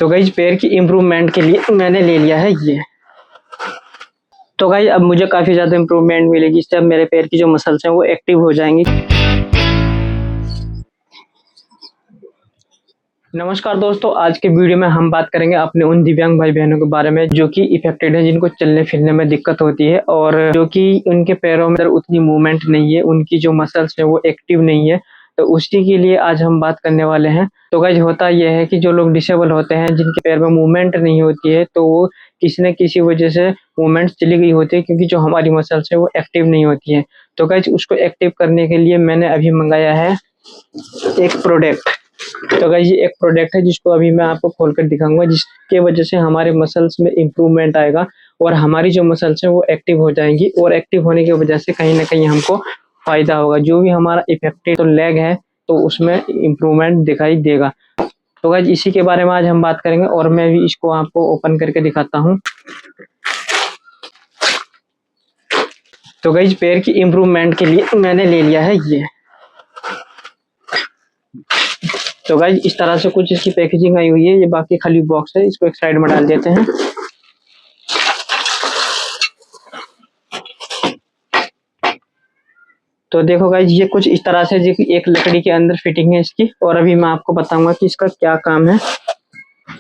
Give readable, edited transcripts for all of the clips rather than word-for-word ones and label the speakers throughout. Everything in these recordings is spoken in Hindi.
Speaker 1: तो गाइज पैर की इम्प्रूवमेंट के लिए मैंने ले लिया है ये। तो गाइज अब मुझे काफ़ी ज़्यादा इम्प्रूवमेंट मिलेगी, इससे अब मेरे पैर की जो मसल्स हैं वो एक्टिव हो जाएंगी। नमस्कार दोस्तों, आज के वीडियो में हम बात करेंगे अपने उन दिव्यांग भाई बहनों के बारे में जो कि इफेक्टेड है, जिनको चलने फिरने में दिक्कत होती है और जो कि उनके पैरों में उतनी मूवमेंट नहीं है, उनकी जो मसल्स है वो एक्टिव नहीं है। तो उसी के लिए आज हम बात करने वाले हैं। तो गाइज होता यह है कि जो लोग डिसेबल होते हैं, जिनके पैर में मूवमेंट नहीं होती है, तो वो किसी न किसी वजह से मूवमेंट चली गई होती है, क्योंकि जो हमारी मसल्स है वो एक्टिव नहीं होती है। तो गाइज उसको एक्टिव करने के लिए मैंने अभी मंगाया है एक प्रोडक्ट। तो गाइस ये एक प्रोडक्ट है जिसको अभी मैं आपको खोलकर दिखाऊंगा, जिसके वजह से हमारे मसल्स में इम्प्रूवमेंट आएगा और हमारी जो मसल्स हैं वो एक्टिव हो जाएंगी और एक्टिव होने की वजह से कहीं ना कहीं हमको फायदा होगा। जो भी हमारा इफेक्टेड तो लेग है तो उसमें इम्प्रूवमेंट दिखाई देगा। तो गाइस इसी के बारे में आज हम बात करेंगे और मैं भी इसको आपको ओपन करके दिखाता हूँ। तो गाइस पैर की इम्प्रूवमेंट के लिए मैंने ले लिया है ये। तो गाइज इस तरह से कुछ इसकी पैकेजिंग आई हुई है। ये बाकी खाली बॉक्स है, इसको एक साइड में डाल देते हैं। तो देखो गाइज ये कुछ इस तरह से एक लकड़ी के अंदर फिटिंग है इसकी, और अभी मैं आपको बताऊंगा कि इसका क्या काम है।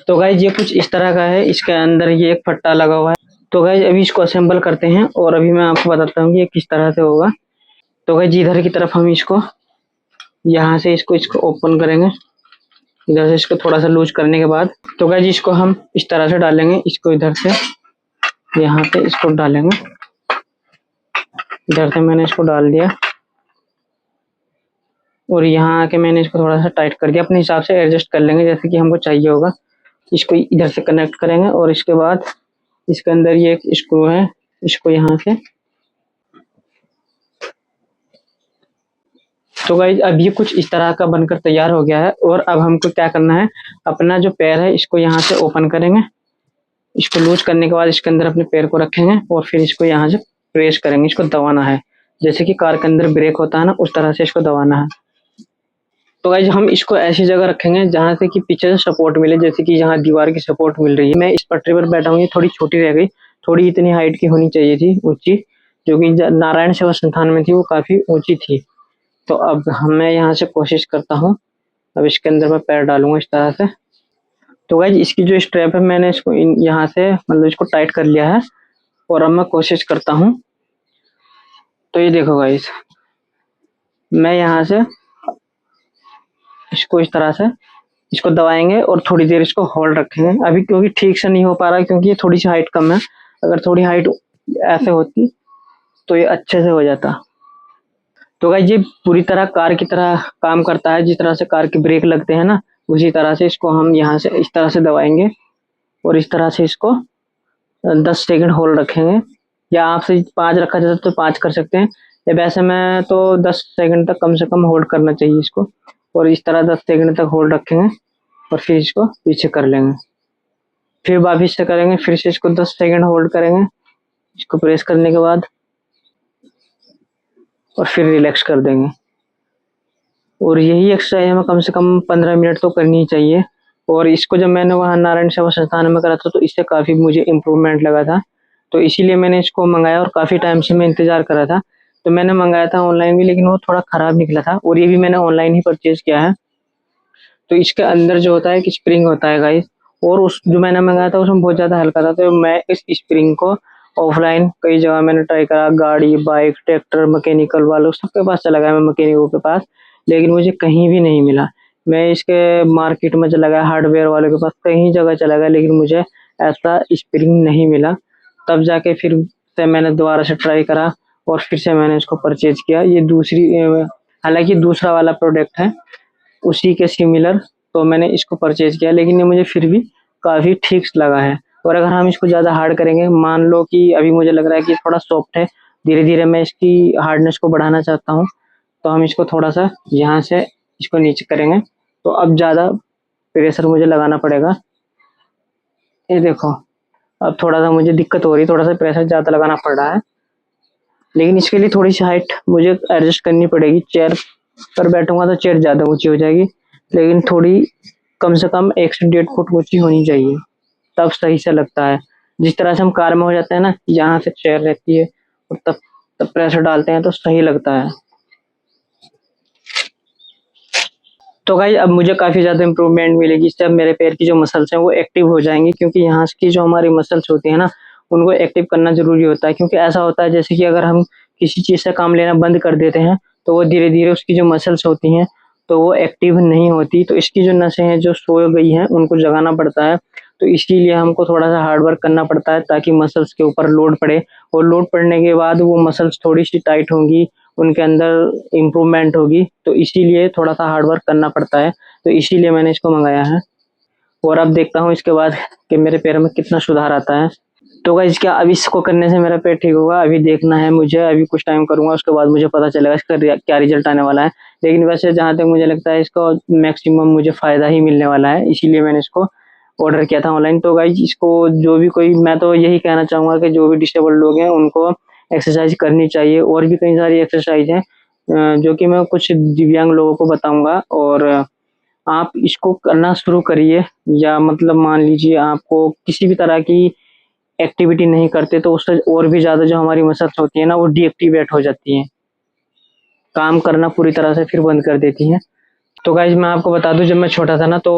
Speaker 1: तो गाइज ये कुछ इस तरह का है, इसके अंदर ये एक फट्टा लगा हुआ है। तो गाइज अभी इसको असेंबल करते हैं और अभी मैं आपको बताता हूँ कि ये किस तरह से होगा। तो गाइज इधर की तरफ हम इसको यहाँ से इसको ओपन करेंगे, इधर से इसको थोड़ा सा लूज करने के बाद। तो गाइज इसको हम इस तरह से डालेंगे, इसको इधर से यहाँ पे इसको डालेंगे। इधर से मैंने इसको डाल दिया और यहाँ आके मैंने इसको थोड़ा सा टाइट कर दिया। अपने हिसाब से एडजस्ट कर लेंगे जैसे कि हमको चाहिए होगा। इसको इधर से कनेक्ट करेंगे और इसके बाद इसके अंदर ये एक स्क्रू है, इसको यहाँ से। तो गाइज अब ये कुछ इस तरह का बनकर तैयार हो गया है और अब हमको क्या करना है, अपना जो पैर है इसको यहाँ से ओपन करेंगे। इसको लूज करने के बाद इसके अंदर अपने पैर को रखेंगे और फिर इसको यहाँ से प्रेस करेंगे। इसको दबाना है, जैसे कि कार के अंदर ब्रेक होता है ना, उस तरह से इसको दबाना है। तो गाइज हम इसको ऐसी जगह रखेंगे जहाँ से कि पीछे से सपोर्ट मिले, जैसे कि यहाँ दीवार की सपोर्ट मिल रही है। मैं इस पटरी पर बैठा हूँ, ये थोड़ी छोटी रह गई, थोड़ी इतनी हाइट की होनी चाहिए थी ऊंची, जो कि नारायण सेवा संस्थान में थी वो काफी ऊंची थी। तो अब मैं यहाँ से कोशिश करता हूँ, अब इसके अंदर मैं पैर डालूंगा इस तरह से। तो गाइज इसकी जो स्ट्रैप है मैंने इसको यहाँ से मतलब इसको टाइट कर लिया है और अब मैं कोशिश करता हूँ। तो ये देखो गाइज, मैं यहाँ से इसको इस तरह से इसको दबाएंगे और थोड़ी देर इसको होल्ड रखेंगे। अभी क्योंकि ठीक से नहीं हो पा रहा क्योंकि ये थोड़ी सी हाइट कम है, अगर थोड़ी हाइट ऐसे होती तो ये अच्छे से हो जाता। तो गाइज ये पूरी तरह कार की तरह काम करता है, जिस तरह से कार के ब्रेक लगते हैं ना, उसी तरह से इसको हम यहाँ से इस तरह से दबाएंगे और इस तरह से इसको 10 सेकंड होल्ड रखेंगे, या आपसे 5 रखा जाता तो 5 कर सकते हैं, या वैसे मैं तो 10 सेकंड तक कम से कम होल्ड करना चाहिए इसको। और इस तरह 10 सेकंड तक होल्ड रखेंगे और फिर इसको पीछे कर लेंगे, फिर वापिस से करेंगे, फिर से इसको 10 सेकंड होल्ड करेंगे, इसको प्रेस करने के बाद और फिर रिलैक्स कर देंगे। और यही एक्सरसाइज हमें कम से कम 15 मिनट तो करनी ही चाहिए। और इसको जब मैंने वहाँ नारायण सेवा संस्थान में करा था तो इससे काफ़ी मुझे इम्प्रूवमेंट लगा था, तो इसीलिए मैंने इसको मंगाया और काफ़ी टाइम से मैं इंतज़ार कर रहा था। तो मैंने मंगाया था ऑनलाइन भी, लेकिन वो थोड़ा ख़राब निकला था, और ये भी मैंने ऑनलाइन ही परचेज़ किया है। तो इसके अंदर जो होता है एक स्प्रिंग होता है गाइस, और उस जो मैंने मंगाया था उसमें बहुत ज़्यादा हल्का था। तो मैं इस स्प्रिंग को ऑफलाइन कई जगह मैंने ट्राई करा, गाड़ी, बाइक, ट्रैक्टर, मैकेनिकल वालों सबके पास चला गया मैं, मैकेनिकों के पास, लेकिन मुझे कहीं भी नहीं मिला। मैं इसके मार्केट में चला गया, हार्डवेयर वालों के पास, कहीं जगह चला गया, लेकिन मुझे ऐसा स्प्रिंग नहीं मिला। तब जाके फिर से मैंने दोबारा से ट्राई करा और फिर से मैंने इसको परचेज किया। ये हालांकि दूसरा वाला प्रोडक्ट है उसी के सिमिलर, तो मैंने इसको परचेज किया, लेकिन ये मुझे फिर भी काफ़ी ठीक लगा है। और अगर हम इसको ज़्यादा हार्ड करेंगे, मान लो कि अभी मुझे लग रहा है कि थोड़ा सॉफ्ट है, धीरे धीरे मैं इसकी हार्डनेस को बढ़ाना चाहता हूँ, तो हम इसको थोड़ा सा यहाँ से इसको नीचे करेंगे, तो अब ज़्यादा प्रेशर मुझे लगाना पड़ेगा। ये देखो अब थोड़ा सा मुझे दिक्कत हो रही है, थोड़ा सा प्रेशर ज़्यादा लगाना पड़ रहा है, लेकिन इसके लिए थोड़ी सी हाइट मुझे एडजस्ट करनी पड़ेगी। चेयर पर बैठूंगा तो चेयर ज़्यादा ऊंची हो जाएगी, लेकिन थोड़ी कम से कम 1 से 1.5 फुट ऊँची होनी चाहिए, तब सही से लगता है। जिस तरह से हम कार में हो जाते हैं ना, यहाँ से चेयर रहती है और तब तब प्रेशर डालते हैं तो सही लगता है। तो गाइस अब मुझे काफ़ी ज़्यादा इम्प्रूवमेंट मिलेगी, इससे अब मेरे पैर की जो मसल्स हैं वो एक्टिव हो जाएँगी, क्योंकि यहाँ की जो हमारी मसल्स होती हैं ना, उनको एक्टिव करना ज़रूरी होता है। क्योंकि ऐसा होता है जैसे कि अगर हम किसी चीज़ से काम लेना बंद कर देते हैं, तो वो धीरे-धीरे उसकी जो मसल्स होती हैं, तो वो एक्टिव नहीं होती। तो इसकी जो नसें हैं जो सो गई हैं, उनको जगाना पड़ता है। तो इसीलिए हमको थोड़ा-सा हार्ड वर्क करना पड़ता है ताकि मसल्स के ऊपर लोड पड़े, और लोड पड़ने के बाद वो मसल्स थोड़ी-सी टाइट होंगी, उनके अंदर इम्प्रूवमेंट होगी। तो इसीलिए थोड़ा-सा हार्ड वर्क करना पड़ता है। तो इसीलिए मैंने इसको मँगाया है, और अब देखता हूँ इसके बाद कि मेरे पैर में कितना सुधार आता है। तो गाइस क्या अब इसको करने से मेरा पैर ठीक होगा? अभी देखना है मुझे, अभी कुछ टाइम करूँगा, उसके बाद मुझे पता चलेगा इसका क्या रिज़ल्ट आने वाला है। लेकिन वैसे जहाँ तक मुझे लगता है इसको मैक्सिमम मुझे फ़ायदा ही मिलने वाला है, इसीलिए मैंने इसको ऑर्डर किया था ऑनलाइन। तो गाइस इसको जो भी कोई, मैं तो यही कहना चाहूँगा कि जो भी डिसेबल्ड लोग हैं उनको एक्सरसाइज़ करनी चाहिए, और भी कई सारी एक्सरसाइज़ हैं जो कि मैं कुछ दिव्यांग लोगों को बताऊँगा, और आप इसको करना शुरू करिए। या मतलब मान लीजिए आपको किसी भी तरह की एक्टिविटी नहीं करते तो उससे और भी ज़्यादा जो हमारी मसल्स होती है ना वो डीएक्टिवेट हो जाती हैं, काम करना पूरी तरह से फिर बंद कर देती हैं। तो गाइज़ मैं आपको बता दूँ, जब मैं छोटा था ना तो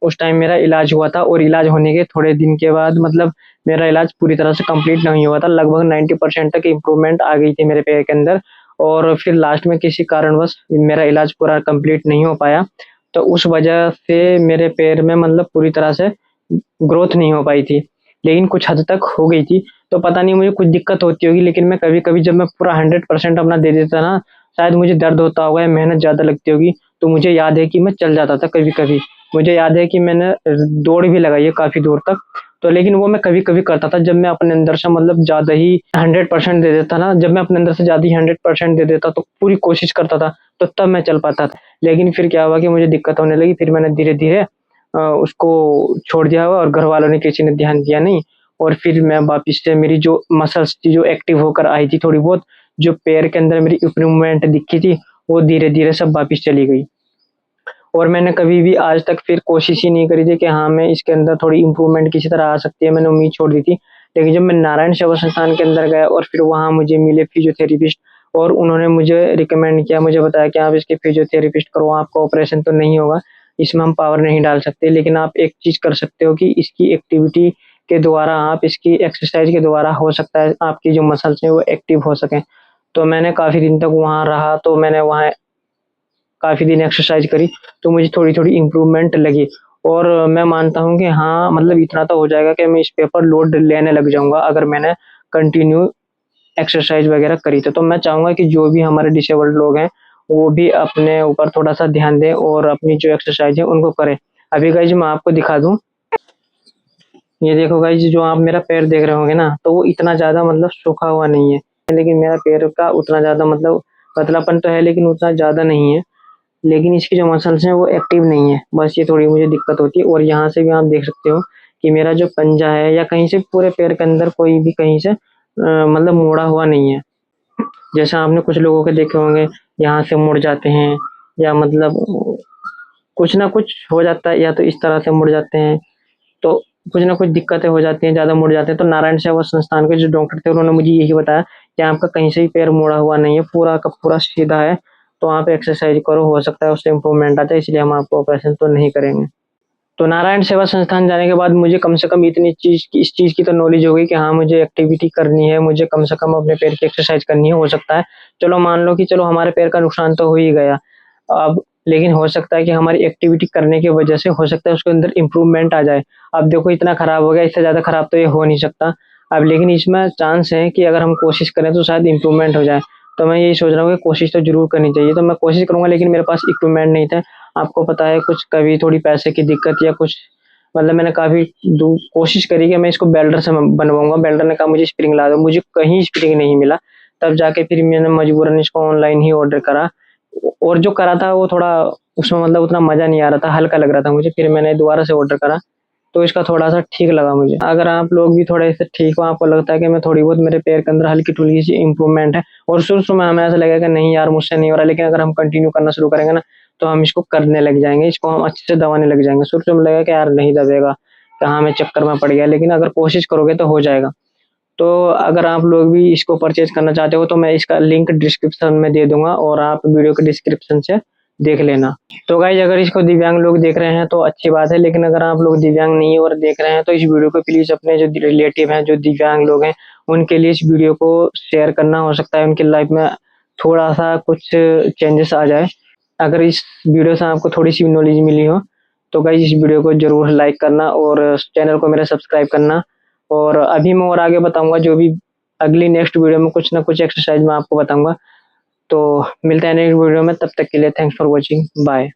Speaker 1: उस टाइम मेरा इलाज हुआ था, और इलाज होने के थोड़े दिन के बाद मतलब मेरा इलाज पूरी तरह से कंप्लीट नहीं हुआ था। लगभग 90% तक इम्प्रूवमेंट आ गई थी मेरे पैर के अंदर, और फिर लास्ट में किसी कारणवश मेरा इलाज पूरा कंप्लीट नहीं हो पाया। तो उस वजह से मेरे पैर में मतलब पूरी तरह से ग्रोथ नहीं हो पाई थी, लेकिन कुछ हद तक हो गई थी। तो पता नहीं मुझे कुछ दिक्कत होती होगी, लेकिन मैं कभी-कभी जब मैं पूरा 100% अपना दे देता ना, शायद मुझे दर्द होता होगा या मेहनत ज़्यादा लगती होगी, तो मुझे याद है कि मैं चल जाता था कभी-कभी। मुझे याद है कि मैंने दौड़ भी लगाई है काफ़ी दूर तक। तो लेकिन वो मैं कभी-कभी करता था जब मैं अपने अंदर से मतलब ज़्यादा ही 100% दे देता ना, जब मैं अपने अंदर से ज़्यादा ही 100% दे देता तो पूरी कोशिश करता था, तो तब मैं चल पाता था। लेकिन फिर क्या हुआ कि मुझे दिक्कत होने लगी, फिर मैंने धीरे-धीरे उसको छोड़ दिया और घरवालों ने किसी ने ध्यान दिया नहीं, और फिर मैं वापिस से मेरी जो मसल्स थी जो एक्टिव होकर आई थी थोड़ी बहुत, जो पैर के अंदर मेरी इम्प्रूवमेंट दिखी थी, वो धीरे-धीरे सब वापिस चली गई। और मैंने कभी भी आज तक फिर कोशिश ही नहीं करी थी कि हाँ, मैं इसके अंदर थोड़ी इम्प्रूवमेंट किसी तरह आ सकती है, मैंने उम्मीद छोड़ दी थी। लेकिन जब मैं नारायण सेवा संस्थान के अंदर गया और फिर वहाँ मुझे मिले फिजियोथेरेपिस्ट, और उन्होंने मुझे रिकमेंड किया, मुझे बताया कि आप इसके फिजियोथेरेपिस्ट करो, आपका ऑपरेशन तो नहीं होगा, इसमें हम पावर नहीं डाल सकते, लेकिन आप एक चीज़ कर सकते हो कि इसकी एक्टिविटी के द्वारा, आप इसकी एक्सरसाइज़ के द्वारा हो सकता है आपकी जो मसल्स हैं वो एक्टिव हो सकें। तो मैंने काफ़ी दिन तक वहाँ रहा, तो मैंने वहाँ काफ़ी दिन एक्सरसाइज करी, तो मुझे थोड़ी-थोड़ी इम्प्रूवमेंट लगी, और मैं मानता हूँ कि हाँ, मतलब इतना तो हो जाएगा कि मैं इस पे पर लोड लेने लग जाऊँगा अगर मैंने कंटिन्यू एक्सरसाइज वगैरह करी तो। मैं चाहूँगा कि जो भी हमारे डिसेबल्ड लोग हैं, वो भी अपने ऊपर थोड़ा-सा ध्यान दें और अपनी जो एक्सरसाइज है उनको करें। अभी गाइज़ मैं आपको दिखा दूँ, ये देखो गाइज़ जो आप मेरा पैर देख रहे होंगे ना, तो वो इतना ज़्यादा मतलब सूखा हुआ नहीं है, लेकिन मेरा पैर का उतना ज़्यादा मतलब पतलापन तो है, लेकिन उतना ज़्यादा नहीं है। लेकिन इसकी जो मसल्स हैं वो एक्टिव नहीं है, बस ये थोड़ी मुझे दिक्कत होती है। और यहाँ से भी आप देख सकते हो कि मेरा जो पंजा है या कहीं से पूरे पैर के अंदर कोई भी कहीं से मतलब मुड़ा हुआ नहीं है। जैसा आपने कुछ लोगों के देखे होंगे, यहाँ से मुड़ जाते हैं, या मतलब कुछ ना कुछ हो जाता है, या तो इस तरह से मुड़ जाते हैं, तो कुछ ना कुछ दिक्कतें हो जाती हैं, ज़्यादा मुड़ जाते हैं। तो नारायण सेवा संस्थान के जो डॉक्टर थे उन्होंने मुझे यही बताया कि आपका कहीं से भी पैर मुड़ा हुआ नहीं है, पूरा का पूरा सीधा है, तो आप एक्सरसाइज करो, हो सकता है उससे इम्प्रूवमेंट आ जाए, इसलिए हम आपको ऑपरेशन तो नहीं करेंगे। तो नारायण सेवा संस्थान जाने के बाद मुझे कम से कम इतनी चीज़ की, इस चीज़ की तो नॉलेज हो गई कि हाँ, मुझे एक्टिविटी करनी है, मुझे कम से कम अपने पैर की एक्सरसाइज करनी है। हो सकता है चलो मान लो कि चलो हमारे पैर का नुकसान तो हो ही गया, अब लेकिन हो सकता है कि हमारी एक्टिविटी करने की वजह से हो सकता है उसके अंदर इम्प्रूवमेंट आ जाए। अब देखो इतना खराब हो गया, इससे ज़्यादा खराब तो ये हो नहीं सकता। अब लेकिन इसमें चांस है कि अगर हम कोशिश करें तो शायद इम्प्रूवमेंट हो जाए। तो मैं यही सोच रहा हूँ कि कोशिश तो ज़रूर करनी चाहिए। तो मैं कोशिश करूँगा, लेकिन मेरे पास इक्विपमेंट नहीं था। आपको पता है कुछ कभी थोड़ी पैसे की दिक्कत या कुछ, मतलब मैंने काफ़ी दू कोशिश करी कि मैं इसको वेल्डर से बनवाऊँगा। वेल्डर ने कहा मुझे स्प्रिंग ला दो, मुझे कहीं स्प्रिंग नहीं मिला। तब जाके फिर मैंने मजबूरन इसको ऑनलाइन ही ऑर्डर करा, और जो करा था वो थोड़ा उसमें मतलब उतना मज़ा नहीं आ रहा था, हल्का लग रहा था मुझे। फिर मैंने दोबारा से ऑर्डर करा, तो इसका थोड़ा-सा ठीक लगा मुझे। अगर आप लोग भी थोड़े से ठीक हो, आपको लगता है कि मैं थोड़ी बहुत मेरे पैर के अंदर हल्की-फुल्की सी इम्प्रूवमेंट है, और शुरू-शुरू में हमें ऐसा लगेगा कि नहीं यार मुझसे नहीं हो रहा, लेकिन अगर हम कंटिन्यू करना शुरू करेंगे ना, तो हम इसको करने लग जाएंगे, इसको हम अच्छे से दबाने लग जाएंगे। शुरू में लगेगा कि यार नहीं दबेगा, कहाँ मैं चक्कर में पड़ गया, लेकिन अगर कोशिश करोगे तो हो जाएगा। तो अगर आप लोग भी इसको परचेज करना चाहते हो तो मैं इसका लिंक डिस्क्रिप्शन में दे दूंगा और आप वीडियो के डिस्क्रिप्शन से देख लेना। तो गाइज अगर इसको दिव्यांग लोग देख रहे हैं तो अच्छी बात है, लेकिन अगर आप लोग दिव्यांग नहीं है और देख रहे हैं तो इस वीडियो को प्लीज अपने जो रिलेटिव हैं जो दिव्यांग लोग हैं उनके लिए इस वीडियो को शेयर करना। हो सकता है उनकी लाइफ में थोड़ा सा कुछ चेंजेस आ जाए। अगर इस वीडियो से आपको थोड़ी सी नॉलेज मिली हो तो गाइज इस वीडियो को जरूर लाइक करना और चैनल को मेरा सब्सक्राइब करना। और अभी मैं और आगे बताऊंगा, जो भी अगली नेक्स्ट वीडियो में कुछ ना कुछ एक्सरसाइज मैं आपको बताऊंगा। तो मिलते हैं नेक्स्ट वीडियो में, तब तक के लिए थैंक्स फॉर वॉचिंग, बाय।